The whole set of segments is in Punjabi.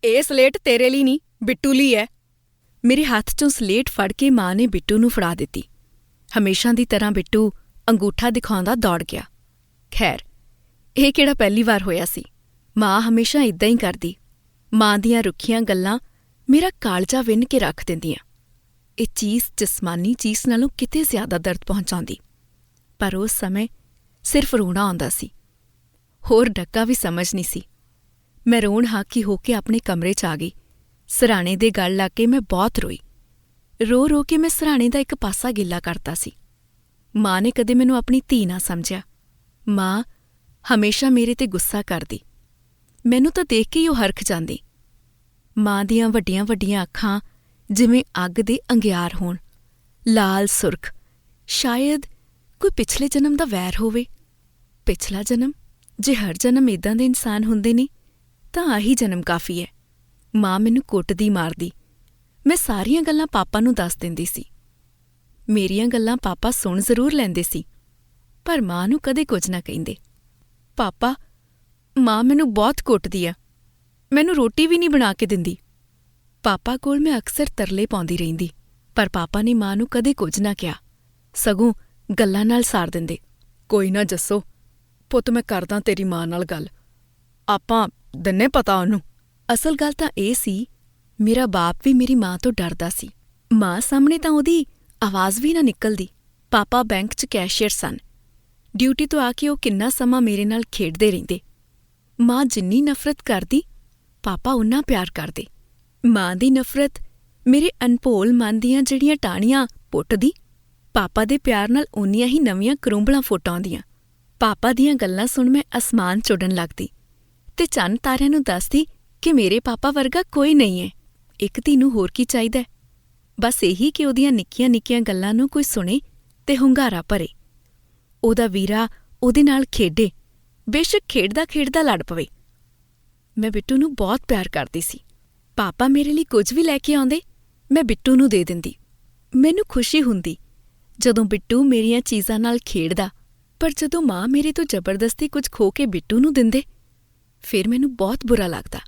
ਇਹ ਸਲੇਟ ਤੇਰੇ ਲਈ ਨਹੀਂ, ਬਿੱਟੂ ਲਈ ਹੈ। ਮੇਰੇ ਹੱਥ 'ਚੋਂ ਸਲੇਟ ਫੜ ਕੇ ਮਾਂ ਨੇ ਬਿੱਟੂ ਨੂੰ ਫੜਾ ਦਿੱਤੀ। ਹਮੇਸ਼ਾ ਦੀ ਤਰ੍ਹਾਂ ਬਿੱਟੂ ਅੰਗੂਠਾ ਦਿਖਾਉਂਦਾ ਦੌੜ ਗਿਆ। ਖੈਰ, ਇਹ ਕਿਹੜਾ ਪਹਿਲੀ ਵਾਰ ਹੋਇਆ ਸੀ। ਮਾਂ ਹਮੇਸ਼ਾ ਇਦਾਂ ਹੀ ਕਰਦੀ। ਮਾਂ ਦੀਆਂ ਰੁੱਖੀਆਂ ਗੱਲਾਂ ਮੇਰਾ ਕਾਲਜਾ ਵਿੰਨ੍ਹ ਕੇ ਰੱਖ ਦਿੰਦੀਆਂ। ਇਹ ਚੀਜ਼ ਜਿਸਮਾਨੀ ਚੀਜ਼ ਨਾਲੋਂ ਕਿਤੇ ਜ਼ਿਆਦਾ ਦਰਦ ਪਹੁੰਚਾਉਂਦੀ। ਪਰ ਉਸ ਸਮੇਂ ਸਿਰਫ ਰੋਣਾ ਆਉਂਦਾ ਸੀ, ਹੋਰ ਡੱਕਾ ਵੀ ਸਮਝ ਨਹੀਂ ਸੀ। ਮੈਂ ਰੋਣ ਹਾਕੀ ਹੋ ਕੇ ਆਪਣੇ ਕਮਰੇ 'ਚ ਆ ਗਈ। ਸਿਰਹਾਣੇ ਦੇ ਗਲ ਲੱਗ ਕੇ ਮੈਂ ਬਹੁਤ ਰੋਈ। ਰੋ ਰੋ ਕੇ ਮੈਂ ਸਿਰਹਾਣੇ ਦਾ ਇੱਕ ਪਾਸਾ ਗਿੱਲਾ ਕਰਤਾ ਸੀ। ਮਾਂ ਨੇ ਕਦੇ ਮੈਨੂੰ ਆਪਣੀ ਧੀ ਨਾ ਸਮਝਿਆ। ਮਾਂ ਹਮੇਸ਼ਾ ਮੇਰੇ ਤੇ ਗੁੱਸਾ ਕਰਦੀ। ਮੈਨੂੰ ਤਾਂ ਦੇਖ ਕੇ ਹੀ ਉਹ ਹਰਖ ਜਾਂਦੀ। ਮਾਂ ਦੀਆਂ ਵੱਡੀਆਂ ਵੱਡੀਆਂ ਅੱਖਾਂ ਜਿਵੇਂ ਅੱਗ ਦੇ ਅੰਗਿਆਰ ਹੋਣ, ਲਾਲ ਸੁਰਖ। ਸ਼ਾਇਦ ਕੋਈ ਪਿਛਲੇ ਜਨਮ ਦਾ ਵੈਰ ਹੋਵੇ। ਪਿਛਲਾ ਜਨਮ? ਜੇ ਹਰ ਜਨਮ ਏਦਾਂ ਦੇ ਇਨਸਾਨ ਹੁੰਦੇ ਨੇ ਤਾਂ ਆਹੀ ਜਨਮ ਕਾਫੀ ਹੈ। ਮਾਂ ਮੈਨੂੰ ਕੁੱਟਦੀ ਮਾਰਦੀ। ਮੈਂ ਸਾਰੀਆਂ ਗੱਲਾਂ ਪਾਪਾ ਨੂੰ ਦੱਸ ਦਿੰਦੀ ਸੀ। ਮੇਰੀਆਂ ਗੱਲਾਂ ਪਾਪਾ ਸੁਣ ਜ਼ਰੂਰ ਲੈਂਦੇ ਸੀ, ਪਰ ਮਾਂ ਨੂੰ ਕਦੇ ਕੁਝ ਨਾ ਕਹਿੰਦੇ। ਪਾਪਾ, ਮਾਂ ਮੈਨੂੰ ਬਹੁਤ ਕੁੱਟਦੀ ਆ। ਮੈਨੂੰ ਰੋਟੀ ਵੀ ਨਹੀਂ ਬਣਾ ਕੇ ਦਿੰਦੀ। ਪਾਪਾ ਕੋਲ ਮੈਂ ਅਕਸਰ ਤਰਲੇ ਪਾਉਂਦੀ ਰਹਿੰਦੀ, ਪਰ ਪਾਪਾ ਨੇ ਮਾਂ ਨੂੰ ਕਦੇ ਕੁਝ ਨਾ ਕਿਹਾ, ਸਗੋਂ ਗੱਲਾਂ ਨਾਲ ਸਾਰ ਦਿੰਦੇ। ਕੋਈ ਨਾ ਜੱਸੋ, ਪੁੱਤ ਮੈਂ ਕਰਦਾ ਤੇਰੀ ਮਾਂ ਨਾਲ ਗੱਲ। ਆਪਾਂ ਦਿੰਨੇ ਪਤਾ ਉਹਨੂੰ। ਅਸਲ ਗੱਲ ਤਾਂ ਇਹ ਸੀ, ਮੇਰਾ ਬਾਪ ਵੀ ਮੇਰੀ ਮਾਂ ਤੋਂ ਡਰਦਾ ਸੀ। ਮਾਂ ਸਾਹਮਣੇ ਤਾਂ ਉਹਦੀ ਆਵਾਜ਼ ਵੀ ਨਾ ਨਿਕਲਦੀ। ਪਾਪਾ ਬੈਂਕ 'ਚ ਕੈਸ਼ੀਅਰ ਸਨ। ਡਿਊਟੀ ਤੋਂ ਆ ਕੇ ਉਹ ਕਿੰਨਾ ਸਮਾਂ ਮੇਰੇ ਨਾਲ ਖੇਡਦੇ ਰਹਿੰਦੇ। ਮਾਂ ਜਿੰਨੀ ਨਫ਼ਰਤ ਕਰਦੀ, ਪਾਪਾ ਓਨਾ ਪਿਆਰ ਕਰਦੇ। ਮਾਂ ਦੀ ਨਫ਼ਰਤ ਮੇਰੇ ਅਨਭੋਲ ਮਨ ਦੀਆਂ ਜਿਹੜੀਆਂ ਟਾਹਣੀਆਂ ਪੁੱਟਦੀ, ਪਾਪਾ ਦੇ ਪਿਆਰ ਨਾਲ ਓਨੀਆਂ ਹੀ ਨਵੀਆਂ ਕਰੂੰਬਲਾਂ ਫੁੱਟ ਆਉਂਦੀਆਂ। ਪਾਪਾ ਦੀਆਂ ਗੱਲਾਂ ਸੁਣ ਮੈਂ ਅਸਮਾਨ ਚੁੱਡਣ ਲੱਗਦੀ ਤੇ ਚੰਨ ਤਾਰਿਆਂ ਨੂੰ ਦੱਸਦੀ ਕਿ ਮੇਰੇ ਪਾਪਾ ਵਰਗਾ ਕੋਈ ਨਹੀਂ ਹੈ। ਇੱਕ ਧੀ ਨੂੰ ਹੋਰ ਕੀ ਚਾਹੀਦਾ? ਬਸ ਇਹੀ ਕਿ ਉਹਦੀਆਂ ਨਿੱਕੀਆਂ ਨਿੱਕੀਆਂ ਗੱਲਾਂ ਨੂੰ ਕੋਈ ਸੁਣੇ ਤੇ ਹੁੰਗਾਰਾ ਭਰੇ। ਉਹਦਾ ਵੀਰਾ ਉਹਦੇ ਨਾਲ ਖੇਡੇ, ਬੇਸ਼ੱਕ ਖੇਡਦਾ ਖੇਡਦਾ ਲੜ ਪਵੇ। ਮੈਂ ਬਿੱਟੂ ਨੂੰ ਬਹੁਤ ਪਿਆਰ ਕਰਦੀ ਸੀ। ਪਾਪਾ ਮੇਰੇ ਲਈ ਕੁਝ ਵੀ ਲੈ ਕੇ ਆਉਂਦੇ, ਮੈਂ ਬਿੱਟੂ ਨੂੰ ਦੇ ਦਿੰਦੀ। ਮੈਨੂੰ ਖੁਸ਼ੀ ਹੁੰਦੀ ਜਦੋਂ ਬਿੱਟੂ ਮੇਰੀਆਂ ਚੀਜ਼ਾਂ ਨਾਲ ਖੇਡਦਾ, ਪਰ ਜਦੋਂ ਮਾਂ ਮੇਰੇ ਤੋਂ ਜ਼ਬਰਦਸਤੀ ਕੁਝ ਖੋਹ ਕੇ ਬਿੱਟੂ ਨੂੰ ਦਿੰਦੇ, ਫਿਰ ਮੈਨੂੰ ਬਹੁਤ ਬੁਰਾ ਲੱਗਦਾ।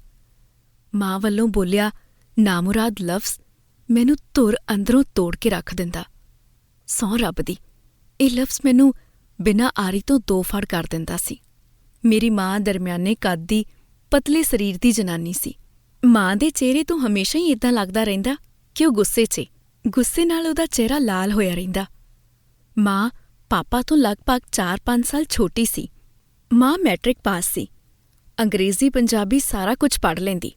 ਮਾਂ ਵੱਲੋਂ ਬੋਲਿਆ ਨਾਮੁਰਾਦ ਲਫ਼ਜ਼ ਮੈਨੂੰ ਧੁਰ ਅੰਦਰੋਂ ਤੋੜ ਕੇ ਰੱਖ ਦਿੰਦਾ। ਸਹੁੰ ਰੱਬ ਦੀ, ਇਹ ਲਫ਼ਜ਼ ਮੈਨੂੰ ਬਿਨਾਂ ਆਰੀ ਤੋਂ ਦੋ ਫੜ ਕਰ ਦਿੰਦਾ ਸੀ। ਮੇਰੀ ਮਾਂ ਦਰਮਿਆਨੇ ਕੱਦ ਦੀ, ਪਤਲੇ ਸਰੀਰ ਦੀ ਜਨਾਨੀ ਸੀ। ਮਾਂ ਦੇ ਚਿਹਰੇ ਤੋਂ ਹਮੇਸ਼ਾ ਹੀ ਏਦਾਂ ਲੱਗਦਾ ਰਹਿੰਦਾ ਕਿ ਉਹ ਗੁੱਸੇ 'ਚ ਏ। ਗੁੱਸੇ ਨਾਲ ਉਹਦਾ ਚਿਹਰਾ ਲਾਲ ਹੋਇਆ ਰਹਿੰਦਾ। ਮਾਂ ਪਾਪਾ ਤੋਂ ਲਗਭਗ 4-5 ਸਾਲ ਛੋਟੀ ਸੀ। ਮਾਂ ਮੈਟ੍ਰਿਕ ਪਾਸ ਸੀ। ਅੰਗਰੇਜ਼ੀ ਪੰਜਾਬੀ ਸਾਰਾ ਕੁਝ ਪੜ੍ਹ ਲੈਂਦੀ।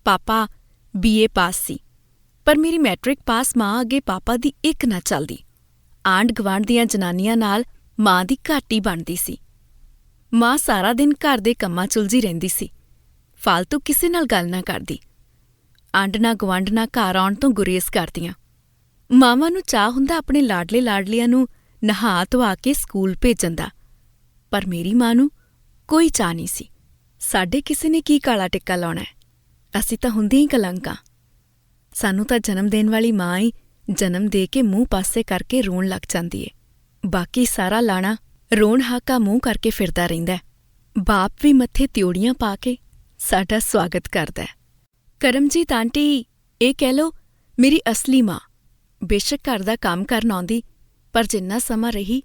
ਪਾਪਾ BA ਪਾਸ ਸੀ, ਪਰ ਮੇਰੀ ਮੈਟ੍ਰਿਕ ਪਾਸ ਮਾਂ ਅੱਗੇ ਪਾਪਾ ਦੀ ਇੱਕ ਨਾ ਚੱਲਦੀ। ਆਂਢ ਗਵਾਂਢ ਦੀਆਂ ਜਨਾਨੀਆਂ ਨਾਲ ਮਾਂ ਦੀ ਘੱਟ ਹੀ ਬਣਦੀ ਸੀ। ਮਾਂ ਸਾਰਾ ਦਿਨ ਘਰ ਦੇ ਕੰਮਾਂ 'ਚ ਉਲਝੀ ਰਹਿੰਦੀ ਸੀ, ਫਾਲਤੂ ਕਿਸੇ ਨਾਲ ਗੱਲ ਨਾ ਕਰਦੀ। ਆਂਢਣਾ ਗੁਆਂਢਣਾ ਘਰ ਆਉਣ ਤੋਂ ਗੁਰੇਜ਼ ਕਰਦੀਆਂ। ਮਾਵਾਂ ਨੂੰ ਚਾਅ ਹੁੰਦਾ ਆਪਣੇ ਲਾਡਲੇ ਲਾਡਲੀਆਂ ਨੂੰ ਨਹਾ ਧੁਆ ਕੇ ਸਕੂਲ ਭੇਜਣ ਦਾ, ਪਰ ਮੇਰੀ ਮਾਂ ਨੂੰ ਕੋਈ ਚਾਅ ਨਹੀਂ ਸੀ। ਸਾਡੇ ਕਿਸੇ ਨੇ ਕੀ ਕਾਲਾ ਟਿੱਕਾ ਲਾਉਣਾ ਹੈ? ਅਸੀਂ ਤਾਂ ਹੁੰਦੇ ਹੀ ਕਲੰਕ ਆਂ। ਸਾਨੂੰ ਤਾਂ ਜਨਮ ਦੇਣ ਵਾਲੀ ਮਾਂ ਹੀ ਜਨਮ ਦੇ ਕੇ ਮੂੰਹ ਪਾਸੇ ਕਰਕੇ ਰੋਣ ਲੱਗ ਜਾਂਦੀ ਏ। ਬਾਕੀ ਸਾਰਾ ਲਾਣਾ ਰੋਣ ਹਾਕਾ ਮੂੰਹ ਕਰਕੇ ਫਿਰਦਾ ਰਹਿੰਦਾ। ਬਾਪ ਵੀ ਮੱਥੇ ਤਿਉੜੀਆਂ ਪਾ ਕੇ ਸਾਡਾ ਸਵਾਗਤ ਕਰਦਾ। ਕਰਮਜੀਤ ਆਂਟੀ, ਇਹ ਕਹਿ ਲਓ ਮੇਰੀ ਅਸਲੀ ਮਾਂ। ਬੇਸ਼ੱਕ ਘਰ ਦਾ ਕੰਮ ਕਰਨ ਆਉਂਦੀ, ਪਰ ਜਿੰਨਾ ਸਮਾਂ ਰਹੀ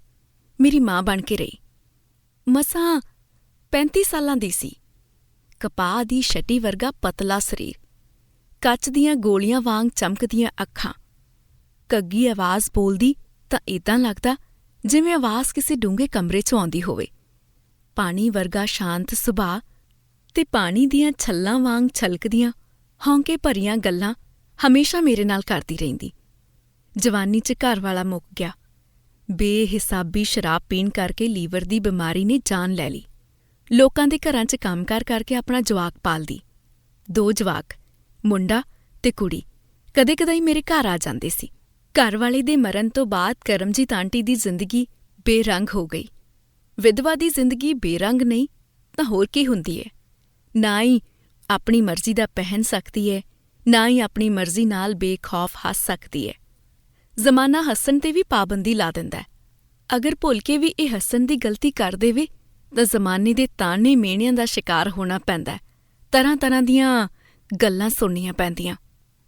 ਮੇਰੀ ਮਾਂ ਬਣ ਕੇ ਰਹੀ। ਮਸਾਂ 35 ਸਾਲਾਂ ਦੀ ਸੀ। ਕਪਾਹ ਦੀ ਛਟੀ ਵਰਗਾ ਪਤਲਾ ਸਰੀਰ, ਕੱਚ ਦੀਆਂ ਗੋਲੀਆਂ ਵਾਂਗ ਚਮਕਦੀਆਂ ਅੱਖਾਂ। ਘੱਗੀ ਆਵਾਜ਼ ਬੋਲਦੀ ਤਾਂ ਏਦਾਂ ਲੱਗਦਾ ਜਿਵੇਂ ਆਵਾਜ਼ ਕਿਸੇ ਡੂੰਘੇ ਕਮਰੇ 'ਚੋਂ ਆਉਂਦੀ ਹੋਵੇ। ਪਾਣੀ ਵਰਗਾ ਸ਼ਾਂਤ ਸੁਭਾਅ ਤੇ ਪਾਣੀ ਦੀਆਂ ਛੱਲਾਂ ਵਾਂਗ ਛਲਕਦੀਆਂ ਹੌਂਕੇ ਭਰੀਆਂ ਗੱਲਾਂ ਹਮੇਸ਼ਾ ਮੇਰੇ ਨਾਲ ਕਰਦੀ ਰਹਿੰਦੀ। ਜਵਾਨੀ 'ਚ ਘਰ ਵਾਲਾ ਮੁੱਕ ਗਿਆ। ਬੇਹਿਸਾਬੀ ਸ਼ਰਾਬ ਪੀਣ ਕਰਕੇ ਲੀਵਰ ਦੀ ਬਿਮਾਰੀ ਨੇ ਜਾਨ ਲੈ ਲਈ। ਲੋਕਾਂ ਦੇ ਘਰਾਂ 'ਚ ਕੰਮਕਾਰ ਕਰਕੇ ਆਪਣਾ ਜਵਾਕ ਪਾਲਦੀ। 2 ਜਵਾਕ, ਮੁੰਡਾ ਤੇ ਕੁੜੀ, ਕਦੇ-ਕਦਾਈ ਮੇਰੇ ਘਰ ਆ ਜਾਂਦੇ ਸੀ। ਘਰ ਵਾਲੇ ਦੇ ਮਰਨ ਤੋਂ ਬਾਅਦ ਕਰਮਜੀਤ ਆਂਟੀ ਦੀ ਜ਼ਿੰਦਗੀ ਬੇਰੰਗ ਹੋ ਗਈ। ਵਿਧਵਾ ਦੀ ਜ਼ਿੰਦਗੀ ਬੇਰੰਗ ਨਹੀਂ ਤਾਂ ਹੋਰ ਕੀ ਹੁੰਦੀ ਹੈ? ਨਾ ਹੀ ਆਪਣੀ ਮਰਜ਼ੀ ਦਾ ਪਹਿਨ ਸਕਦੀ ਹੈ, ਨਾ ਹੀ ਆਪਣੀ ਮਰਜ਼ੀ ਨਾਲ ਬੇਖੌਫ ਹੱਸ ਸਕਦੀ ਹੈ। ਜ਼ਮਾਨਾ ਹੱਸਣ 'ਤੇ ਵੀ ਪਾਬੰਦੀ ਲਾ ਦਿੰਦਾ ਹੈ। ਅਗਰ ਭੁੱਲ ਕੇ ਵੀ ਇਹ ਹੱਸਣ ਦੀ ਗਲਤੀ ਕਰ ਦੇਵੇ ਤਾਂ ਜ਼ਮਾਨੇ ਦੇ ਤਾਣੇ ਮਿਹਣਿਆਂ ਦਾ ਸ਼ਿਕਾਰ ਹੋਣਾ ਪੈਂਦਾ। ਤਰ੍ਹਾਂ-ਤਰ੍ਹਾਂ ਦੀਆਂ ਗੱਲਾਂ ਸੁਣਨੀਆਂ ਪੈਂਦੀਆਂ।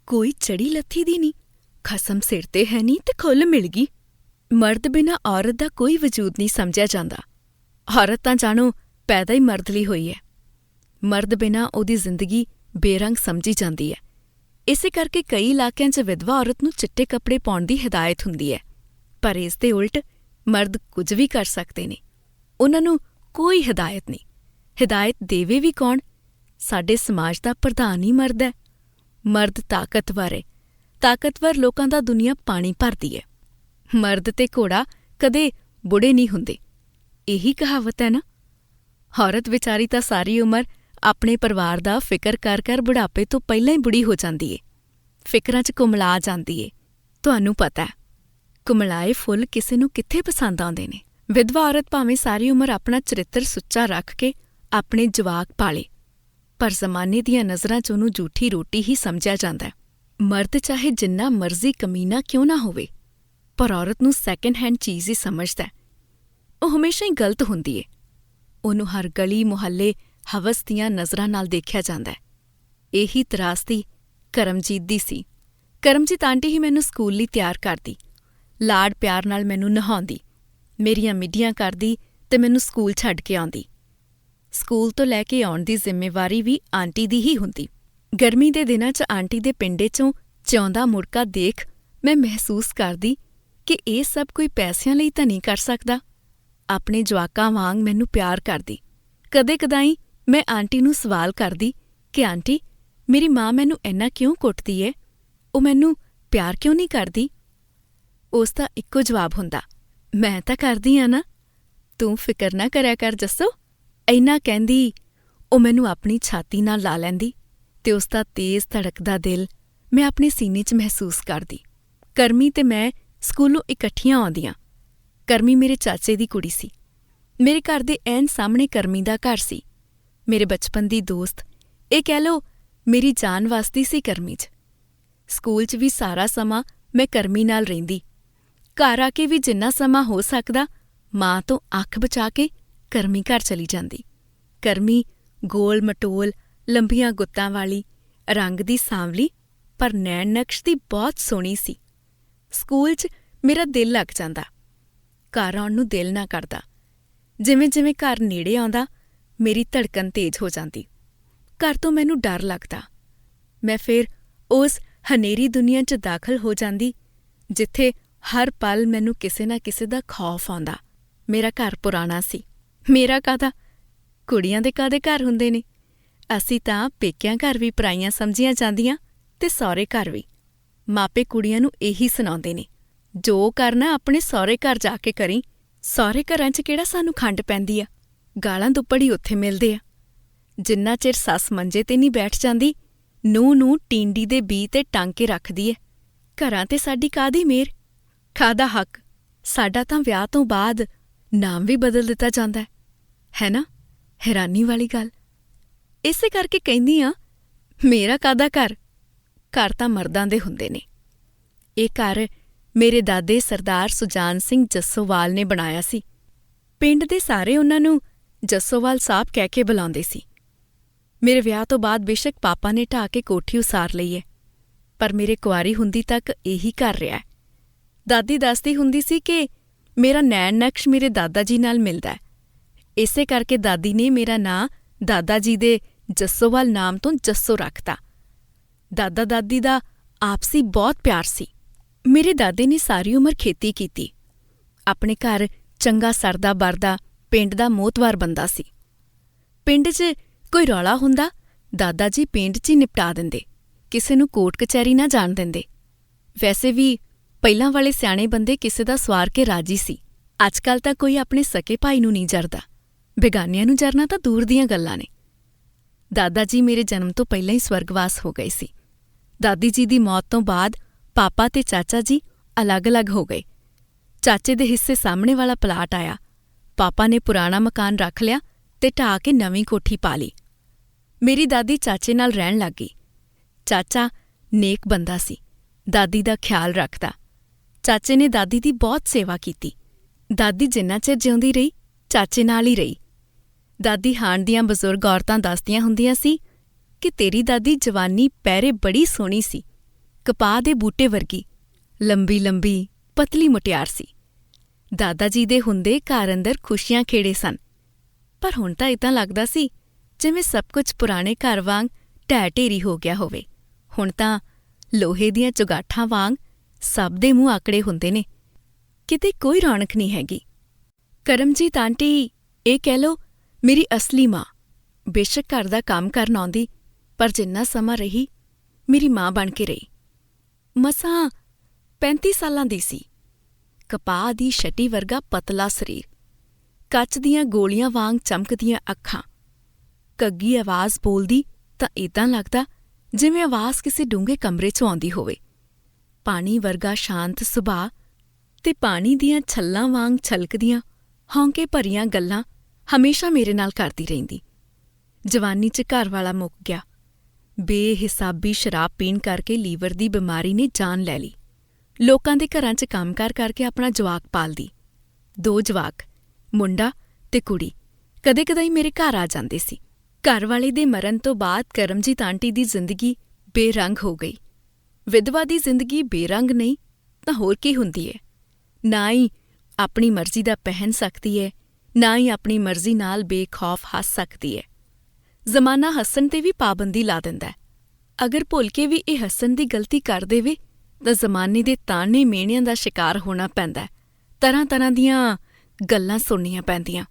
ਕੋਈ ਚੜੀ ਲੱਥੀ ਦੀ ਨਹੀਂ, ਖਸਮ ਸਿਰ ਤੇ ਹੈ ਨਹੀਂ ਤੇ ਖੁੱਲ੍ਹ ਮਿਲ ਗਈ। ਮਰਦ ਬਿਨਾਂ ਔਰਤ ਦਾ ਕੋਈ ਵਜੂਦ ਨਹੀਂ ਸਮਝਿਆ ਜਾਂਦਾ। ਔਰਤ ਤਾਂ ਜਾਣੋ ਪੈਦਾ ਹੀ ਮਰਦ ਲਈ ਹੋਈ ਹੈ। ਮਰਦ ਬਿਨਾਂ ਉਹਦੀ ਜ਼ਿੰਦਗੀ ਬੇਰੰਗ ਸਮਝੀ ਜਾਂਦੀ ਹੈ। ਇਸੇ ਕਰਕੇ ਕਈ ਇਲਾਕਿਆਂ 'ਚ ਵਿਧਵਾ ਔਰਤ ਨੂੰ ਚਿੱਟੇ ਕੱਪੜੇ ਪਾਉਣ ਦੀ ਹਦਾਇਤ ਹੁੰਦੀ ਹੈ। ਪਰ ਇਸ ਦੇ ਉਲਟ ਮਰਦ ਕੁਝ ਵੀ ਕਰ ਸਕਦੇ ਨੇ। ਉਨ੍ਹਾਂ ਨੂੰ ਕੋਈ ਹਦਾਇਤ ਨਹੀਂ। ਹਦਾਇਤ ਦੇਵੇ ਵੀ ਕੌਣ? ਸਾਡੇ ਸਮਾਜ ਦਾ ਪ੍ਰਧਾਨ ਹੀ ਮਰਦ ਹੈ। ਮਰਦ ਤਾਕਤਵਰ ਹੈ। ਤਾਕਤਵਰ ਲੋਕਾਂ ਦਾ ਦੁਨੀਆ ਪਾਣੀ ਭਰਦੀ ਹੈ। ਮਰਦ ਤੇ ਘੋੜਾ ਕਦੇ ਬੁੜੇ ਨਹੀਂ ਹੁੰਦੇ। ਇਹੀ ਕਹਾਵਤ ਹੈ ਨਾ। ਔਰਤ ਵਿਚਾਰੀ ਤਾਂ ਸਾਰੀ ਉਮਰ ਆਪਣੇ ਪਰਿਵਾਰ ਦਾ ਫਿਕਰ ਕਰ ਕਰ ਬੁਢਾਪੇ ਤੋਂ ਪਹਿਲਾਂ ਹੀ ਬੁੜੀ ਹੋ ਜਾਂਦੀ ਏ। ਫਿਕਰਾਂ 'ਚ ਕੁਮਲਾ ਜਾਂਦੀ ਏ। ਤੁਹਾਨੂੰ ਪਤਾ ਹੈ, ਕੁਮਲਾਏ ਫੁੱਲ ਕਿਸੇ ਨੂੰ ਕਿੱਥੇ ਪਸੰਦ ਆਉਂਦੇ ਨੇ। ਵਿਧਵਾ ਔਰਤ ਭਾਵੇਂ ਸਾਰੀ ਉਮਰ ਆਪਣਾ ਚਰਿੱਤਰ ਸੁੱਚਾ ਰੱਖ ਕੇ ਆਪਣੇ ਜਵਾਕ ਪਾਲੇ, ਪਰ ਜ਼ਮਾਨੇ ਦੀਆਂ ਨਜ਼ਰਾਂ 'ਚ ਉਹਨੂੰ ਝੂਠੀ ਰੋਟੀ ਹੀ ਸਮਝਿਆ ਜਾਂਦਾ ਹੈ। ਮਰਦ ਚਾਹੇ ਜਿੰਨਾ ਮਰਜ਼ੀ ਕਮੀਨਾ ਕਿਉਂ ਨਾ ਹੋਵੇ, ਪਰ ਔਰਤ ਨੂੰ ਸੈਕਿੰਡ ਹੈਂਡ ਚੀਜ਼ ਹੀ ਸਮਝਦਾ ਹੈ। ਉਹ ਹਮੇਸ਼ਾ ਹੀ ਗਲਤ ਹੁੰਦੀ ਏ। ਉਹਨੂੰ ਹਰ ਗਲੀ ਮੁਹੱਲੇ ਹਵਸ ਦੀਆਂ ਨਜ਼ਰਾਂ ਨਾਲ ਦੇਖਿਆ ਜਾਂਦਾ ਹੈ। ਇਹੀ ਤਰਾਸਦੀ ਕਰਮਜੀਤ ਦੀ ਸੀ। ਕਰਮਜੀਤ ਆਂਟੀ ਹੀ ਮੈਨੂੰ ਸਕੂਲ ਲਈ ਤਿਆਰ ਕਰਦੀ, ਲਾਡ ਪਿਆਰ ਨਾਲ ਮੈਨੂੰ ਨਹਾਉਂਦੀ, ਮੇਰੀਆਂ ਮਿੱਡੀਆਂ ਕਰਦੀ ਤੇ ਮੈਨੂੰ ਸਕੂਲ ਛੱਡ ਕੇ ਆਉਂਦੀ। ਸਕੂਲ ਤੋਂ ਲੈ ਕੇ ਆਉਣ ਦੀ ਜ਼ਿੰਮੇਵਾਰੀ ਵੀ ਆਂਟੀ ਦੀ ਹੀ ਹੁੰਦੀ। ਗਰਮੀ ਦੇ ਦਿਨਾਂ 'ਚ ਆਂਟੀ ਦੇ ਪਿੰਡੇ 'ਚੋਂ ਜਿਉਂਦਾ ਮੁੜਕਾ ਦੇਖ ਮੈਂ ਮਹਿਸੂਸ ਕਰਦੀ ਕਿ ਇਹ ਸਭ ਕੋਈ ਪੈਸਿਆਂ ਲਈ ਤਾਂ ਨਹੀਂ ਕਰ ਸਕਦਾ। ਆਪਣੇ ਜਵਾਕਾਂ ਵਾਂਗ ਮੈਨੂੰ ਪਿਆਰ ਕਰਦੀ। ਕਦੇ-ਕਦਾਈਂ ਮੈਂ ਆਂਟੀ ਨੂੰ ਸਵਾਲ ਕਰਦੀ ਕਿ ਆਂਟੀ, ਮੇਰੀ ਮਾਂ ਮੈਨੂੰ ਇੰਨਾ ਕਿਉਂ ਕੁੱਟਦੀ ਏ? ਉਹ ਮੈਨੂੰ ਪਿਆਰ ਕਿਉਂ ਨਹੀਂ ਕਰਦੀ? ਉਸ ਦਾ ਇੱਕੋ ਜਵਾਬ ਹੁੰਦਾ, ਮੈਂ ਤਾਂ ਕਰਦੀ ਆ ਨਾ, ਤੂੰ ਫਿਕਰ ਨਾ ਕਰਿਆ ਕਰ ਜੱਸੋ। ਇੰਨਾ ਕਹਿੰਦੀ ਉਹ ਮੈਨੂੰ ਆਪਣੀ ਛਾਤੀ ਨਾਲ ਲਾ ਲੈਂਦੀ ਤੇ ਉਸ ਦਾ ਤੇਜ਼ ਧੜਕਦਾ ਦਿਲ ਮੈਂ ਆਪਣੇ ਸੀਨੇ 'ਚ ਮਹਿਸੂਸ ਕਰਦੀ। ਕਰਮੀ ਤੇ ਮੈਂ ਸਕੂਲੋਂ ਇਕੱਠੀਆਂ ਆਉਂਦੀਆਂ। ਕਰਮੀ ਮੇਰੇ ਚਾਚੇ ਦੀ ਕੁੜੀ ਸੀ। ਮੇਰੇ ਘਰ ਦੇ ਐਨ ਸਾਹਮਣੇ ਕਰਮੀ ਦਾ ਘਰ ਸੀ। ਮੇਰੇ ਬਚਪਨ ਦੀ ਦੋਸਤ, ਇਹ ਕਹਿ ਲਓ ਮੇਰੀ ਜਾਨ ਵਸਦੀ ਸੀ ਕਰਮੀ 'ਚ। ਸਕੂਲ 'ਚ ਵੀ ਸਾਰਾ ਸਮਾਂ ਮੈਂ ਕਰਮੀ ਨਾਲ ਰਹਿੰਦੀ। ਘਰ ਆ ਕੇ ਵੀ ਜਿੰਨਾ ਸਮਾਂ ਹੋ ਸਕਦਾ ਮਾਂ ਤੋਂ ਅੱਖ ਬਚਾ ਕੇ ਕਰਮੀ ਘਰ ਚਲੀ ਜਾਂਦੀ। ਕਰਮੀ ਗੋਲ ਮਟੋਲ, ਲੰਬੀਆਂ ਗੁੱਤਾਂ ਵਾਲੀ, ਰੰਗ ਦੀ ਸਾਂਵਲੀ ਪਰ ਨੈਣ ਨਕਸ਼ ਦੀ ਬਹੁਤ ਸੋਹਣੀ ਸੀ। ਸਕੂਲ 'ਚ ਮੇਰਾ ਦਿਲ ਲੱਗ ਜਾਂਦਾ। ਘਰ ਆਉਣ ਨੂੰ ਦਿਲ ਨਾ ਕਰਦਾ। ਜਿਵੇਂ-ਜਿਵੇਂ ਘਰ ਨੇੜੇ ਆਉਂਦਾ ਮੇਰੀ ਧੜਕਨ ਤੇਜ਼ ਹੋ ਜਾਂਦੀ। ਘਰ ਤੋਂ ਮੈਨੂੰ ਡਰ ਲੱਗਦਾ। ਮੈਂ ਫਿਰ ਉਸ ਹਨੇਰੀ ਦੁਨੀਆ 'ਚ ਦਾਖਲ ਹੋ ਜਾਂਦੀ ਜਿੱਥੇ ਹਰ ਪਲ ਮੈਨੂੰ ਕਿਸੇ ਨਾ ਕਿਸੇ ਦਾ ਖੌਫ ਆਉਂਦਾ। ਮੇਰਾ ਘਰ ਪੁਰਾਣਾ ਸੀ। ਮੇਰਾ ਕਾਹਦਾ, ਕੁੜੀਆਂ ਦੇ ਕਾਹਦੇ ਘਰ ਹੁੰਦੇ ਨੇ। ਅਸੀਂ ਤਾਂ ਪੇਕਿਆਂ ਘਰ ਵੀ ਪਰਾਈਆਂ ਸਮਝੀਆਂ ਜਾਂਦੀਆਂ ਤੇ ਸਹੁਰੇ ਘਰ ਵੀ। ਮਾਪੇ ਕੁੜੀਆਂ ਨੂੰ ਇਹੀ ਸੁਣਾਉਂਦੇ ਨੇ, ਜੋ ਕਰਨਾ ਆਪਣੇ ਸਹੁਰੇ ਘਰ ਜਾ ਕੇ ਕਰੀਂ। ਸਹੁਰੇ ਘਰਾਂ 'ਚ ਕਿਹੜਾ ਸਾਨੂੰ ਖੰਡ ਪੈਂਦੀ ਆ, ਗਾਲਾਂ ਦੁੱਪੜ ਹੀ ਉੱਥੇ ਮਿਲਦੇ ਆ। ਜਿੰਨਾ ਚਿਰ ਸੱਸ ਮੰਜੇ ਤੇ ਨਹੀਂ ਬੈਠ ਜਾਂਦੀ, ਨੂੰਹ ਨੂੰ ਟੀਂਡੀ ਦੇ ਬੀਅ ਤੇ ਟੰਗ ਕੇ ਰੱਖਦੀ ਏ। ਘਰਾਂ ਤੇ ਸਾਡੀ ਕਾਹਦੀ ਮਿਹਰ, ਕਾਹਦਾ ਹੱਕ। ਸਾਡਾ ਤਾਂ ਵਿਆਹ ਤੋਂ ਬਾਅਦ ਨਾਮ ਵੀ ਬਦਲ ਦਿੱਤਾ ਜਾਂਦਾ ਹੈ ਨਾ। ਹੈਰਾਨੀ ਵਾਲੀ ਗੱਲ। ਇਸੇ ਕਰਕੇ ਕਹਿੰਦੀ ਆ, ਮੇਰਾ ਕਾਹਦਾ ਘਰ। ਘਰ ਤਾਂ ਮਰਦਾਂ ਦੇ ਹੁੰਦੇ ਨੇ। ਇਹ ਘਰ ਮੇਰੇ ਦਾਦੇ ਸਰਦਾਰ ਸੁਜਾਨ ਸਿੰਘ ਜੱਸੋਵਾਲ ਨੇ ਬਣਾਇਆ ਸੀ। ਪਿੰਡ ਦੇ ਸਾਰੇ ਉਹਨਾਂ ਨੂੰ ਜੱਸੋਵਾਲ ਸਾਹਿਬ ਕਹਿ ਕੇ ਬੁਲਾਉਂਦੇ ਸੀ। ਮੇਰੇ ਵਿਆਹ ਤੋਂ ਬਾਅਦ ਬੇਸ਼ੱਕ ਪਾਪਾ ਨੇ ਢਾਹ ਕੇ ਕੋਠੀ ਉਸਾਰ ਲਈ ਹੈ, ਪਰ ਮੇਰੇ ਕੁਆਰੀ ਹੁੰਦੀ ਤੱਕ ਇਹੀ ਘਰ ਰਿਹਾ। ਦਾਦੀ ਦੱਸਦੀ ਹੁੰਦੀ ਸੀ ਕਿ ਮੇਰਾ ਨੈਣ ਨਕਸ਼ ਮੇਰੇ ਦਾਦਾ ਜੀ ਨਾਲ ਮਿਲਦਾ ਹੈ। ਇਸੇ ਕਰਕੇ ਦਾਦੀ ਨੇ ਮੇਰਾ ਨਾਂ ਦਾਦਾ ਜੀ ਦੇ ਜੱਸੋਵਾਲ ਨਾਮ ਤੋਂ ਜੱਸੋ ਰੱਖਤਾ। ਦਾਦਾ ਦਾਦੀ ਦਾ ਆਪਸੀ ਬਹੁਤ ਪਿਆਰ ਸੀ। ਮੇਰੇ ਦਾਦੇ ਨੇ ਸਾਰੀ ਉਮਰ ਖੇਤੀ ਕੀਤੀ। ਆਪਣੇ ਘਰ ਚੰਗਾ ਸਰਦਾ ਬਰਦਾ ਪਿੰਡ ਦਾ ਮੋਹਤਵਾਰ ਬੰਦਾ ਸੀ। ਪਿੰਡ 'ਚ ਕੋਈ ਰੌਲਾ ਹੁੰਦਾ, ਦਾਦਾ ਜੀ ਪਿੰਡ 'ਚ ਹੀ ਨਿਪਟਾ ਦਿੰਦੇ, ਕਿਸੇ ਨੂੰ ਕੋਰਟ ਕਚਹਿਰੀ ਨਾ ਜਾਣ ਦਿੰਦੇ। ਵੈਸੇ ਵੀ ਪਹਿਲਾਂ ਵਾਲੇ ਸਿਆਣੇ ਬੰਦੇ ਕਿਸੇ ਦਾ ਸਵਾਰ ਕੇ ਰਾਜੀ ਸੀ। ਅੱਜ ਕੱਲ੍ਹ ਤਾਂ ਕੋਈ ਆਪਣੇ ਸਕੇ ਭਾਈ ਨੂੰ ਨਹੀਂ ਜਰਦਾ, ਬੇਗਾਨਿਆਂ ਨੂੰ ਜਰਨਾ ਤਾਂ ਦੂਰ ਦੀਆਂ ਗੱਲਾਂ ਨੇ। ਦਾਦਾ ਜੀ ਮੇਰੇ ਜਨਮ ਤੋਂ ਪਹਿਲਾਂ ਹੀ ਸਵਰਗਵਾਸ ਹੋ ਗਏ ਸੀ। ਦਾਦੀ ਜੀ ਦੀ ਮੌਤ ਤੋਂ ਬਾਅਦ ਪਾਪਾ ਤੇ ਚਾਚਾ ਜੀ ਅਲੱਗ-ਅਲੱਗ ਹੋ ਗਏ। ਚਾਚੇ ਦੇ ਹਿੱਸੇ ਸਾਹਮਣੇ ਵਾਲਾ ਪਲਾਟ ਆਇਆ। ਪਾਪਾ ਨੇ ਪੁਰਾਣਾ ਮਕਾਨ ਰੱਖ ਲਿਆ ਤੇ ਢਾਹ ਕੇ ਨਵੀਂ ਕੋਠੀ ਪਾ ਲਈ। ਮੇਰੀ ਦਾਦੀ ਚਾਚੇ ਨਾਲ ਰਹਿਣ ਲੱਗ ਗਈ। ਚਾਚਾ ਨੇਕ ਬੰਦਾ ਸੀ, ਦਾਦੀ ਦਾ ਖਿਆਲ ਰੱਖਦਾ। ਚਾਚੇ ਨੇ ਦਾਦੀ ਦੀ ਬਹੁਤ ਸੇਵਾ ਕੀਤੀ। ਦਾਦੀ ਜਿੰਨਾ ਚਿਰ ਜਿਉਂਦੀ ਰਹੀ, ਚਾਚੇ ਨਾਲ ਹੀ ਰਹੀ। ਦਾਦੀ ਹਾਣ ਦੀਆਂ ਬਜ਼ੁਰਗ ਔਰਤਾਂ ਦੱਸਦੀਆਂ ਹੁੰਦੀਆਂ ਸੀ, ਕਿ ਤੇਰੀ ਦਾਦੀ ਜਵਾਨੀ ਪਹਿਰੇ ਬੜੀ ਸੋਹਣੀ ਸੀ, ਕਪਾਹ ਦੇ ਬੂਟੇ ਵਰਗੀ, ਲੰਬੀ ਲੰਬੀ ਪਤਲੀ ਮੁਟਿਆਰ ਸੀ। ਦਾਦਾ ਜੀ ਦੇ ਹੁੰਦੇ ਘਰ ਅੰਦਰ ਖੁਸ਼ੀਆਂ ਖੇੜੇ ਸਨ, ਪਰ ਹੁਣ ਤਾਂ ਏਦਾਂ ਲੱਗਦਾ ਸੀ ਜਿਵੇਂ ਸਭ ਕੁਝ ਪੁਰਾਣੇ ਘਰ ਵਾਂਗ ਢਹਿ ਢੇਰੀ ਹੋ ਗਿਆ ਹੋਵੇ। ਹੁਣ ਤਾਂ ਲੋਹੇ ਦੀਆਂ ਚੁਗਾਠਾਂ ਵਾਂਗ ਸਭ ਦੇ ਮੂੰਹ ਆਕੜੇ ਹੁੰਦੇ ਨੇ, ਕਿਤੇ ਕੋਈ ਰੌਣਕ ਨਹੀਂ ਹੈਗੀ। ਕਰਮਜੀਤ ਆਂਟੀ, ਇਹ ਕਹਿ ਲਓ ਮੇਰੀ ਅਸਲੀ ਮਾਂ, ਬੇਸ਼ੱਕ ਘਰ ਦਾ ਕੰਮ ਕਰਨ ਆਉਂਦੀ, ਪਰ ਜਿੰਨਾ ਸਮਾਂ ਰਹੀ ਮੇਰੀ ਮਾਂ ਬਣ ਕੇ ਰਹੀ। ਮਸਾਂ 35 ਸਾਲਾਂ ਦੀ ਸੀ, ਕਪਾਹ ਦੀ ਛਟੀ ਵਰਗਾ ਪਤਲਾ ਸਰੀਰ, ਕੱਚ ਦੀਆਂ ਗੋਲੀਆਂ ਵਾਂਗ ਚਮਕਦੀਆਂ ਅੱਖਾਂ, ਘੱਗੀ ਆਵਾਜ਼ ਬੋਲਦੀ ਤਾਂ ਏਦਾਂ ਲੱਗਦਾ ਜਿਵੇਂ ਆਵਾਜ਼ ਕਿਸੇ ਡੂੰਘੇ ਕਮਰੇ 'ਚੋਂ ਆਉਂਦੀ ਹੋਵੇ। ਪਾਣੀ ਵਰਗਾ ਸ਼ਾਂਤ ਸੁਭਾਅ ਤੇ ਪਾਣੀ ਦੀਆਂ ਛੱਲਾਂ ਵਾਂਗ ਛਲਕਦੀਆਂ ਹੌਂਕੇ ਭਰੀਆਂ ਗੱਲਾਂ ਹਮੇਸ਼ਾ ਮੇਰੇ ਨਾਲ ਕਰਦੀ ਰਹਿੰਦੀ। ਜਵਾਨੀ 'ਚ ਘਰ ਵਾਲਾ ਮੁੱਕ ਗਿਆ। ਬੇਹਿਸਾਬੀ ਸ਼ਰਾਬ ਪੀਣ ਕਰਕੇ ਲੀਵਰ ਦੀ ਬਿਮਾਰੀ ਨੇ ਜਾਨ ਲੈ ਲਈ। ਲੋਕਾਂ ਦੇ ਘਰਾਂ 'ਚ ਕੰਮ ਕਰਕੇ ਆਪਣਾ ਜਵਾਕ ਪਾਲਦੀ। 2 ਜਵਾਕ, ਮੁੰਡਾ ਤੇ ਕੁੜੀ, ਕਦੇ-ਕਦਾਈ ਮੇਰੇ ਘਰ ਆ ਜਾਂਦੇ ਸੀ। ਘਰ ਵਾਲੇ ਦੇ ਮਰਨ ਤੋਂ ਬਾਅਦ ਕਰਮਜੀਤ ਆਂਟੀ ਦੀ ਜ਼ਿੰਦਗੀ ਬੇਰੰਗ ਹੋ ਗਈ। ਵਿਧਵਾ ਦੀ ਜ਼ਿੰਦਗੀ ਬੇਰੰਗ ਨਹੀਂ ਤਾਂ ਹੋਰ ਕੀ ਹੁੰਦੀ ਹੈ? ਨਾ ਹੀ ਆਪਣੀ ਮਰਜ਼ੀ ਦਾ ਪਹਿਨ ਸਕਦੀ ਹੈ, ਨਾ ਹੀ ਆਪਣੀ ਮਰਜ਼ੀ ਨਾਲ ਬੇਖੌਫ ਹੱਸ ਸਕਦੀ ਹੈ। ਜ਼ਮਾਨਾ ਹੱਸਣ 'ਤੇ ਵੀ ਪਾਬੰਦੀ ਲਾ ਦਿੰਦਾ ਹੈ। ਅਗਰ ਭੁੱਲ ਕੇ ਵੀ ਇਹ ਹੱਸਣ ਦੀ ਗਲਤੀ ਕਰ ਦੇਵੇ ਤਾਂ ਜ਼ਮਾਨੇ ਦੇ ਤਾਣੇ ਮਿਹਣਿਆਂ ਦਾ ਸ਼ਿਕਾਰ ਹੋਣਾ ਪੈਂਦਾ ਹੈ। ਤਰ੍ਹਾਂ-ਤਰ੍ਹਾਂ ਦੀਆਂ ਗੱਲਾਂ ਸੁਣਨੀਆਂ ਪੈਂਦੀਆਂ।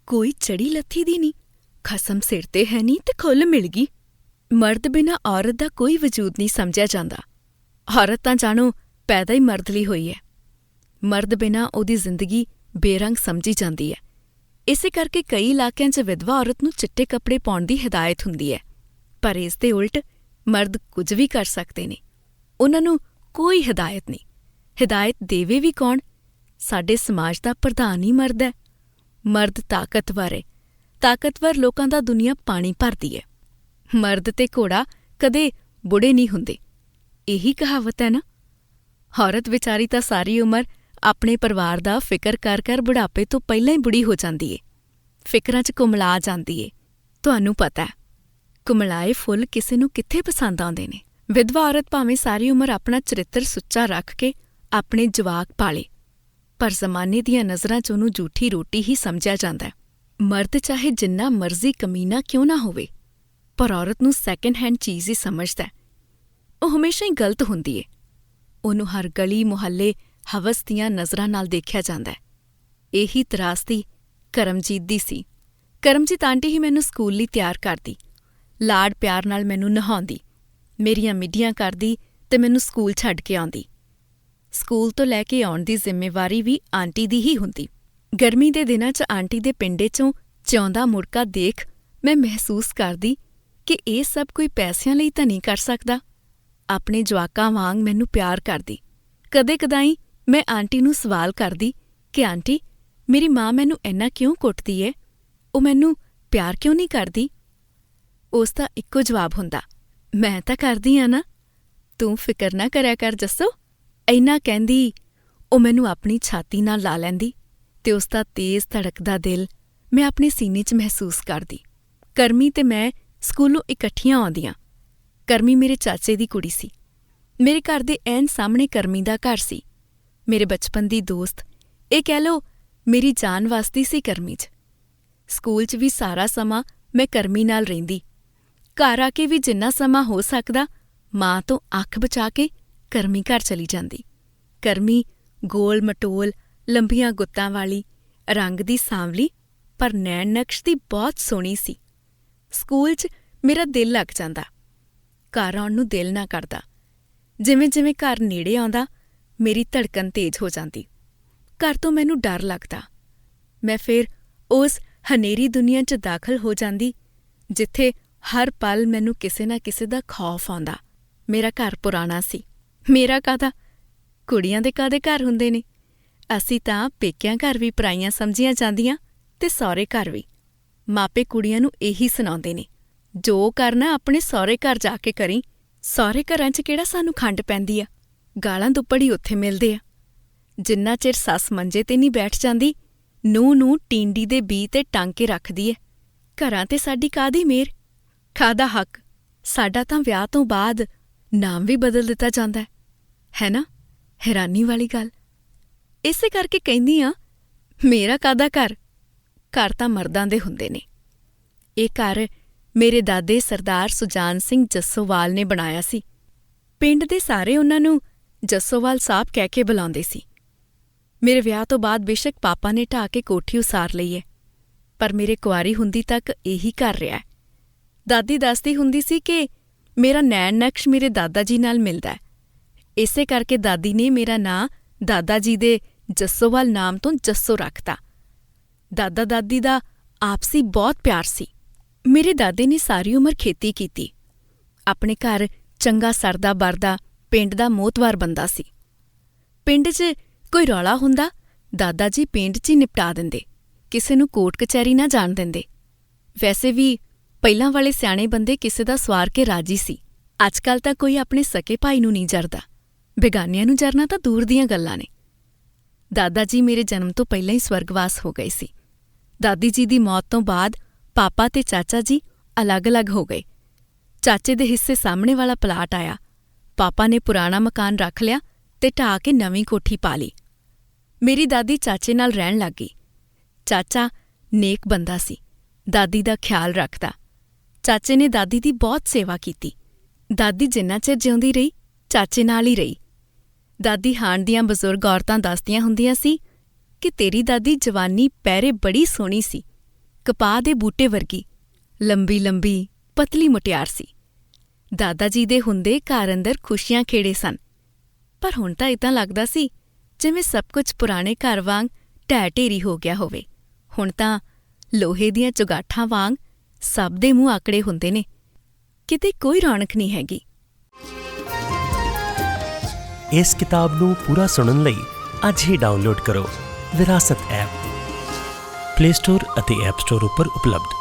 ਕੋਈ ਚੜੀ ਲੱਥੀ ਦੀ ਨਹੀਂ, ਖਸਮ ਸਿਰ 'ਤੇ ਹੈ ਨਹੀਂ ਤੇ ਖੁੱਲ੍ਹ ਮਿਲ ਗਈ। ਮਰਦ ਬਿਨਾਂ ਔਰਤ ਦਾ ਕੋਈ ਵਜੂਦ ਨਹੀਂ ਸਮਝਿਆ ਜਾਂਦਾ। ਔਰਤ ਤਾਂ ਜਾਣੋ ਪੈਦਾ ਹੀ ਮਰਦ ਲਈ ਹੋਈ ਹੈ। ਮਰਦ ਬਿਨਾਂ ਉਹਦੀ ਜ਼ਿੰਦਗੀ ਬੇਰੰਗ ਸਮਝੀ ਜਾਂਦੀ ਹੈ। ਇਸੇ ਕਰਕੇ ਕਈ ਇਲਾਕਿਆਂ 'ਚ ਵਿਧਵਾ ਔਰਤ ਨੂੰ ਚਿੱਟੇ ਕੱਪੜੇ ਪਾਉਣ ਦੀ ਹਦਾਇਤ ਹੁੰਦੀ ਹੈ, ਪਰ ਇਸ ਦੇ ਉਲਟ ਮਰਦ ਕੁਝ ਵੀ ਕਰ ਸਕਦੇ ਨੇ। ਉਨ੍ਹਾਂ ਨੂੰ ਕੋਈ ਹਦਾਇਤ ਨਹੀਂ। ਹਦਾਇਤ ਦੇਵੇ ਵੀ ਕੌਣ? ਸਾਡੇ ਸਮਾਜ ਦਾ ਪ੍ਰਧਾਨ ਹੀ ਮਰਦ ਹੈ। ਮਰਦ ਤਾਕਤਵਰ ਹੈ। ਤਾਕਤਵਰ ਲੋਕਾਂ ਦਾ ਦੁਨੀਆ ਪਾਣੀ ਭਰਦੀ ਹੈ। ਮਰਦ ਤੇ ਘੋੜਾ ਕਦੇ ਬੁੜੇ ਨਹੀਂ ਹੁੰਦੇ, ਇਹੀ ਕਹਾਵਤ ਹੈ ਨਾ। ਔਰਤ ਵਿਚਾਰੀ ਤਾਂ ਸਾਰੀ ਉਮਰ ਆਪਣੇ ਪਰਿਵਾਰ ਦਾ ਫਿਕਰ ਕਰ ਬੁਢਾਪੇ ਤੋਂ ਪਹਿਲਾਂ ਹੀ ਬੁੜੀ ਹੋ ਜਾਂਦੀ ਏ, ਫਿਕਰਾਂ 'ਚ ਕੁਮਲਾ ਜਾਂਦੀ ਏ। ਤੁਹਾਨੂੰ ਪਤਾ ਹੈ, ਕੁਮਲਾਏ ਫੁੱਲ ਕਿਸੇ ਨੂੰ ਕਿੱਥੇ ਪਸੰਦ ਆਉਂਦੇ ਨੇ। ਵਿਧਵਾ ਔਰਤ ਭਾਵੇਂ ਸਾਰੀ ਉਮਰ ਆਪਣਾ ਚਰਿੱਤਰ ਸੁੱਚਾ ਰੱਖ ਕੇ ਆਪਣੇ ਜਵਾਕ ਪਾਲੇ, ਪਰ ਜ਼ਮਾਨੇ ਦੀਆਂ ਨਜ਼ਰਾਂ 'ਚ ਉਹਨੂੰ ਝੂਠੀ ਰੋਟੀ ਹੀ ਸਮਝਿਆ ਜਾਂਦਾ ਹੈ। ਮਰਦ ਚਾਹੇ ਜਿੰਨਾ ਮਰਜ਼ੀ ਕਮੀਨਾ ਕਿਉਂ ਨਾ ਹੋਵੇ, ਪਰ ਔਰਤ ਨੂੰ ਸੈਕਿੰਡ ਹੈਂਡ ਚੀਜ਼ ਹੀ ਸਮਝਦਾ ਹੈ। ਉਹ ਹਮੇਸ਼ਾ ਹੀ ਗਲਤ ਹੁੰਦੀ ਏ। ਉਹਨੂੰ ਹਰ ਗਲੀ ਮੁਹੱਲੇ ਹਵਸ ਦੀਆਂ ਨਜ਼ਰਾਂ ਨਾਲ ਦੇਖਿਆ ਜਾਂਦਾ ਹੈ। ਇਹੀ ਤਰਾਸਦੀ ਕਰਮਜੀਤ ਦੀ ਸੀ। ਕਰਮਜੀਤ ਆਂਟੀ ਹੀ ਮੈਨੂੰ ਸਕੂਲ ਲਈ ਤਿਆਰ ਕਰਦੀ, ਲਾਡ ਪਿਆਰ ਨਾਲ ਮੈਨੂੰ ਨਹਾਉਂਦੀ, ਮੇਰੀਆਂ ਮਿੱਡੀਆਂ ਕਰਦੀ ਤੇ ਮੈਨੂੰ ਸਕੂਲ ਛੱਡ ਕੇ ਆਉਂਦੀ। ਸਕੂਲ ਤੋਂ ਲੈ ਕੇ ਆਉਣ ਦੀ ਜ਼ਿੰਮੇਵਾਰੀ ਵੀ ਆਂਟੀ ਦੀ ਹੀ ਹੁੰਦੀ। ਗਰਮੀ ਦੇ ਦਿਨਾਂ 'ਚ ਆਂਟੀ ਦੇ ਪਿੰਡੇ 'ਚੋਂ ਜਿਉਂਦਾ ਮੁੜਕਾ ਦੇਖ ਮੈਂ ਮਹਿਸੂਸ ਕਰਦੀ ਕਿ ਇਹ ਸਭ ਕੋਈ ਪੈਸਿਆਂ ਲਈ ਤਾਂ ਨਹੀਂ ਕਰ ਸਕਦਾ। ਆਪਣੇ ਜਵਾਕਾਂ ਵਾਂਗ ਮੈਨੂੰ ਪਿਆਰ ਕਰਦੀ। ਕਦੇ-ਕਦਾਈ ਮੈਂ ਆਂਟੀ ਨੂੰ ਸਵਾਲ ਕਰਦੀ ਕਿ ਆਂਟੀ, ਮੇਰੀ ਮਾਂ ਮੈਨੂੰ ਇੰਨਾ ਕਿਉਂ ਕੁੱਟਦੀ ਏ? ਉਹ ਮੈਨੂੰ ਪਿਆਰ ਕਿਉਂ ਨਹੀਂ ਕਰਦੀ? ਉਸ ਦਾ ਇੱਕੋ ਜਵਾਬ ਹੁੰਦਾ, ਮੈਂ ਤਾਂ ਕਰਦੀ ਆ ਨਾ, ਤੂੰ ਫਿਕਰ ਨਾ ਕਰਿਆ ਕਰ ਜੱਸੋ। ਇੰਨਾ ਕਹਿੰਦੀ ਉਹ ਮੈਨੂੰ ਆਪਣੀ ਛਾਤੀ ਨਾਲ ਲਾ ਲੈਂਦੀ ਤੇ ਉਸ ਦਾ ਤੇਜ਼ ਧੜਕਦਾ ਦਿਲ ਮੈਂ ਆਪਣੇ ਸੀਨੇ 'ਚ ਮਹਿਸੂਸ ਕਰਦੀ। ਕਰਮੀ ਤੇ ਮੈਂ ਸਕੂਲੋਂ ਇਕੱਠੀਆਂ ਆਉਂਦੀਆਂ। ਕਰਮੀ ਮੇਰੇ ਚਾਚੇ ਦੀ ਕੁੜੀ ਸੀ। ਮੇਰੇ ਘਰ ਦੇ ਐਨ ਸਾਹਮਣੇ ਕਰਮੀ ਦਾ ਘਰ ਸੀ। ਮੇਰੇ ਬਚਪਨ ਦੀ ਦੋਸਤ, ਇਹ ਕਹਿ ਲਓ ਮੇਰੀ ਜਾਨ ਵਸਦੀ ਸੀ ਕਰਮੀ 'ਚ। ਸਕੂਲ 'ਚ ਵੀ ਸਾਰਾ ਸਮਾਂ ਮੈਂ ਕਰਮੀ ਨਾਲ ਰਹਿੰਦੀ। ਘਰ ਆ ਕੇ ਵੀ ਜਿੰਨਾ ਸਮਾਂ ਹੋ ਸਕਦਾ ਮਾਂ ਤੋਂ ਅੱਖ ਬਚਾ ਕੇ ਕਰਮੀ ਘਰ ਚਲੀ ਜਾਂਦੀ। ਕਰਮੀ ਗੋਲ ਮਟੋਲ, ਲੰਬੀਆਂ ਗੁੱਤਾਂ ਵਾਲੀ, ਰੰਗ ਦੀ ਸਾਂਵਲੀ ਪਰ ਨੈਣ ਨਕਸ਼ ਦੀ ਬਹੁਤ ਸੋਹਣੀ ਸੀ। ਸਕੂਲ 'ਚ ਮੇਰਾ ਦਿਲ ਲੱਗ ਜਾਂਦਾ, ਘਰ ਆਉਣ ਨੂੰ ਦਿਲ ਨਾ ਕਰਦਾ। ਜਿਵੇਂ-ਜਿਵੇਂ ਘਰ ਨੇੜੇ ਆਉਂਦਾ ਮੇਰੀ ਧੜਕਨ ਤੇਜ਼ ਹੋ ਜਾਂਦੀ। ਘਰ ਤੋਂ ਮੈਨੂੰ ਡਰ ਲੱਗਦਾ। ਮੈਂ ਫਿਰ ਉਸ ਹਨੇਰੀ ਦੁਨੀਆ 'ਚ ਦਾਖਲ ਹੋ ਜਾਂਦੀ ਜਿੱਥੇ ਹਰ ਪਲ ਮੈਨੂੰ ਕਿਸੇ ਨਾ ਕਿਸੇ ਦਾ ਖੌਫ ਆਉਂਦਾ। ਮੇਰਾ ਘਰ ਪੁਰਾਣਾ ਸੀ। ਮੇਰਾ ਕਾਹਦਾ, ਕੁੜੀਆਂ ਦੇ ਕਾਹਦੇ ਘਰ ਹੁੰਦੇ ਨੇ। ਅਸੀਂ ਤਾਂ ਪੇਕਿਆਂ ਘਰ ਵੀ ਪਰਾਈਆਂ ਸਮਝੀਆਂ ਜਾਂਦੀਆਂ ਤੇ ਸਹੁਰੇ ਘਰ ਵੀ। ਮਾਪੇ ਕੁੜੀਆਂ ਨੂੰ ਇਹੀ ਸੁਣਾਉਂਦੇ ਨੇ, ਜੋ ਕਰਨਾ ਆਪਣੇ ਸਹੁਰੇ ਘਰ ਜਾ ਕੇ ਕਰੀਂ। ਸਹੁਰੇ ਘਰਾਂ 'ਚ ਕਿਹੜਾ ਸਾਨੂੰ ਖੰਡ ਪੈਂਦੀ ਆ, ਗਾਲਾਂ ਦੁੱਪੜ ਹੀ ਉੱਥੇ ਮਿਲਦੇ ਆ। ਜਿੰਨਾ ਚਿਰ ਸੱਸ ਮੰਜੇ 'ਤੇ ਨਹੀਂ ਬੈਠ ਜਾਂਦੀ, ਨੂੰਹ ਨੂੰ ਟੀਂਡੀ ਦੇ ਬੀਅ 'ਤੇ ਟੰਗ ਕੇ ਰੱਖਦੀ ਏ। ਘਰਾਂ 'ਤੇ ਸਾਡੀ ਕਾਹਦੀ ਮਿਹਰ, ਕਾਹਦਾ ਹੱਕ। ਸਾਡਾ ਤਾਂ ਵਿਆਹ ਤੋਂ ਬਾਅਦ ਨਾਮ ਵੀ ਬਦਲ ਦਿੱਤਾ ਜਾਂਦਾ ਹੈ ਨਾ? ਹੈਰਾਨੀ ਵਾਲੀ ਗੱਲ। ਇਸੇ ਕਰਕੇ ਕਹਿੰਦੀ ਆ, ਮੇਰਾ ਕਾਹਦਾ ਘਰ? ਘਰ ਤਾਂ ਮਰਦਾਂ ਦੇ ਹੁੰਦੇ ਨੇ। ਇਹ ਘਰ ਮੇਰੇ ਦਾਦੇ ਸਰਦਾਰ ਸੁਜਾਨ ਸਿੰਘ ਜੱਸੋਵਾਲ ਨੇ ਬਣਾਇਆ ਸੀ। ਪਿੰਡ ਦੇ ਸਾਰੇ ਉਹਨਾਂ ਨੂੰ ਜੱਸੋਵਾਲ ਸਾਹਿਬ ਕਹਿ ਕੇ ਬੁਲਾਉਂਦੇ ਸੀ। ਮੇਰੇ ਵਿਆਹ ਤੋਂ ਬਾਅਦ ਬੇਸ਼ੱਕ ਪਾਪਾ ਨੇ ਢਾਹ ਕੇ ਕੋਠੀ ਉਸਾਰ ਲਈ ਹੈ, ਪਰ ਮੇਰੇ ਕੁਆਰੀ ਹੁੰਦੀ ਤੱਕ ਇਹੀ ਘਰ ਰਿਹਾ ਹੈ। ਦਾਦੀ ਦੱਸਦੀ ਹੁੰਦੀ ਸੀ ਕਿ ਮੇਰਾ ਨੈਣ ਨਕਸ਼ ਮੇਰੇ ਦਾਦਾ ਜੀ ਨਾਲ ਮਿਲਦਾ ਹੈ। ਇਸੇ ਕਰਕੇ ਦਾਦੀ ਨੇ ਮੇਰਾ ਨਾਂ ਦਾਦਾ ਜੀ ਦੇ ਜੱਸੋਵਾਲ ਨਾਮ ਤੋਂ ਜੱਸੋ ਰੱਖਤਾ। ਦਾਦਾ ਦਾਦੀ ਦਾ ਆਪਸੀ ਬਹੁਤ ਪਿਆਰ ਸੀ। ਮੇਰੇ ਦਾਦੇ ਨੇ ਸਾਰੀ ਉਮਰ ਖੇਤੀ ਕੀਤੀ। ਆਪਣੇ ਘਰ ਚੰਗਾ ਸਰਦਾ ਬਰਦਾ ਪਿੰਡ ਦਾ ਮੋਹਤਵਾਰ ਬੰਦਾ ਸੀ। ਪਿੰਡ 'ਚ ਕੋਈ ਰੌਲਾ ਹੁੰਦਾ, ਦਾਦਾ ਜੀ ਪਿੰਡ 'ਚ ਹੀ ਨਿਪਟਾ ਦਿੰਦੇ, ਕਿਸੇ ਨੂੰ ਕੋਰਟ ਕਚਹਿਰੀ ਨਾ ਜਾਣ ਦਿੰਦੇ। ਵੈਸੇ ਵੀ ਪਹਿਲਾਂ ਵਾਲੇ ਸਿਆਣੇ ਬੰਦੇ ਕਿਸੇ ਦਾ ਸਵਾਰ ਕੇ ਰਾਜੀ ਸੀ। ਅੱਜ-ਕੱਲ੍ਹ ਤਾਂ ਕੋਈ ਆਪਣੇ ਸਕੇ ਭਾਈ ਨੂੰ ਨਹੀਂ ਜਰਦਾ, ਬੇਗਾਨਿਆਂ ਨੂੰ ਜਰਨਾ ਤਾਂ ਦੂਰ ਦੀਆਂ ਗੱਲਾਂ ਨੇ। ਦਾਦਾ ਜੀ ਮੇਰੇ ਜਨਮ ਤੋਂ ਪਹਿਲਾਂ ਹੀ ਸਵਰਗਵਾਸ ਹੋ ਗਏ ਸੀ। ਦਾਦੀ ਜੀ ਦੀ ਮੌਤ ਤੋਂ ਬਾਅਦ ਪਾਪਾ ਤੇ ਚਾਚਾ ਜੀ ਅਲੱਗ-ਅਲੱਗ ਹੋ ਗਏ। ਚਾਚੇ ਦੇ ਹਿੱਸੇ ਸਾਹਮਣੇ ਵਾਲਾ ਪਲਾਟ ਆਇਆ। ਪਾਪਾ ਨੇ ਪੁਰਾਣਾ ਮਕਾਨ ਰੱਖ ਲਿਆ ਤੇ ਢਾਹ ਕੇ ਨਵੀਂ ਕੋਠੀ ਪਾ ਲਈ। ਮੇਰੀ ਦਾਦੀ ਚਾਚੇ ਨਾਲ ਰਹਿਣ ਲੱਗ ਗਈ। ਚਾਚਾ ਨੇਕ ਬੰਦਾ ਸੀ, ਦਾਦੀ ਦਾ ਖਿਆਲ ਰੱਖਦਾ। ਚਾਚੇ ਨੇ ਦਾਦੀ ਦੀ ਬਹੁਤ ਸੇਵਾ ਕੀਤੀ। ਦਾਦੀ ਜਿੰਨਾ ਚਿਰ ਜਿਉਂਦੀ ਰਹੀ, ਚਾਚੇ ਨਾਲ ਹੀ ਰਹੀ। ਦਾਦੀ ਹਾਣ ਦੀਆਂ ਬਜ਼ੁਰਗ ਔਰਤਾਂ ਦੱਸਦੀਆਂ ਹੁੰਦੀਆਂ ਸੀ ਕਿ ਤੇਰੀ ਦਾਦੀ ਜਵਾਨੀ ਪਹਿਰੇ ਬੜੀ ਸੋਹਣੀ ਸੀ, ਕਪਾਹ ਦੇ ਬੂਟੇ ਵਰਗੀ, ਲੰਬੀ-ਲੰਬੀ ਪਤਲੀ ਮੁਟਿਆਰ ਸੀ। ਦਾਦਾ ਜੀ ਦੇ ਹੁੰਦੇ ਘਰ ਅੰਦਰ ਖੁਸ਼ੀਆਂ ਖੇੜੇ ਸਨ। ਪਰ ਹੁਣ ਤਾਂ ਏਦਾਂ ਲੱਗਦਾ ਸੀ ਜਿਵੇਂ ਸਭ ਕੁਝ ਪੁਰਾਣੇ ਘਰ ਵਾਂਗ ਢਹਿ ਢੇਰੀ ਹੋ ਗਿਆ ਹੋਵੇ। ਹੁਣ ਤਾਂ ਲੋਹੇ ਦੀਆਂ ਚੁਗਾਠਾਂ ਵਾਂਗ ਸਭ ਦੇ ਮੂੰਹ ਆਕੜੇ ਹੁੰਦੇ ਨੇ, ਕਿਤੇ ਕੋਈ ਰੌਣਕ ਨਹੀਂ ਹੈਗੀ। ਇਸ ਕਿਤਾਬ ਨੂੰ ਪੂਰਾ ਸੁਣਨ ਲਈ ਅੱਜ ਹੀ ਡਾਊਨਲੋਡ ਕਰੋ ਵਿਰਾਸਤ ਐਪ, ਪਲੇ ਸਟੋਰ ਅਤੇ ਐਪ ਸਟੋਰ ਉੱਪਰ ਉਪਲਬਧ।